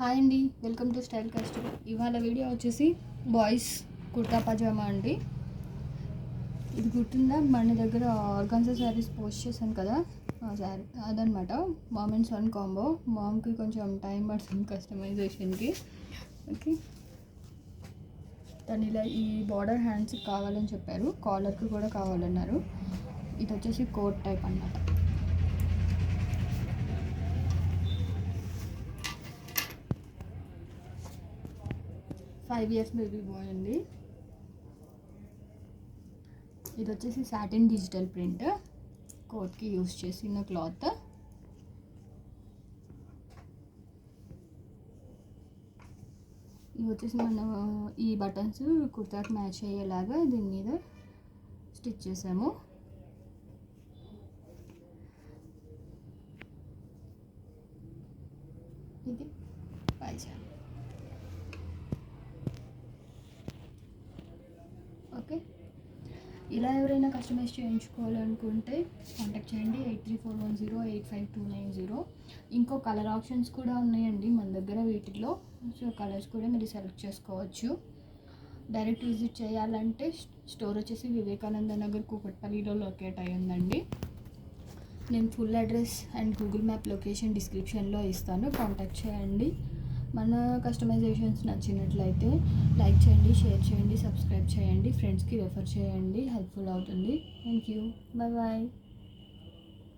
Hi అండి, welcome to style custom. ఇవాళ video వచ్చేసి బాయ్స్ కుర్తా పజామా అండి. ఇది గుర్తుందా, మన దగ్గర ఆర్గాన్జా శారీస్ పోస్ట్ చేశాను కదా, ఆ శారీ అదనమాట. Mom and son combo. మామ్కి కొంచెం టైం పడుతుంది కస్టమైజేషన్కి. ఓకే, తను ఇలా ఈ బార్డర్ హ్యాండ్స్కి కావాలని చెప్పారు, కాలర్కి కూడా కావాలన్నారు. ఇది వచ్చేసి కోట్ టైప్ అన్నమాట. ఫైవ్ ఇయర్స్ బేబీ బాయ్ అండి. ఇది వచ్చేసి సాటిన్ డిజిటల్ ప్రింట్, కోట్కి యూస్ చేసిన క్లాత్. ఇవి వచ్చేసి మనం ఈ బటన్స్ కుర్తాకి మ్యాచ్ అయ్యేలాగా దీని మీద స్టిచ్ చేసాము. ఇది పైజామా. ఓకే, ఇలా ఎవరైనా కస్టమైజ్ చేయించుకోవాలనుకుంటే కాంటాక్ట్ చేయండి 8341085290. ఇంకో కలర్ ఆప్షన్స్ కూడా ఉన్నాయండి మన దగ్గర వీటిలో. సో కలర్స్ కూడా మీరు సెలెక్ట్ చేసుకోవచ్చు. డైరెక్ట్ విజిట్ చేయాలంటే స్టోర్ వచ్చేసి వివేకానంద నగర్ కూకట్పల్లిలో లొకేట్ అయి ఉందండి. నేను full address and Google map location డిస్క్రిప్షన్లో ఇస్తాను, కాంటాక్ట్ చేయండి. మన కస్టమైజేషన్స్ నచ్చినట్లయితే లైక్ చేయండి, షేర్ చేయండి, సబ్స్క్రైబ్ చేయండి, ఫ్రెండ్స్కి రెఫర్ చేయండి, హెల్ప్ఫుల్ అవుతుంది. Thank you, bye bye.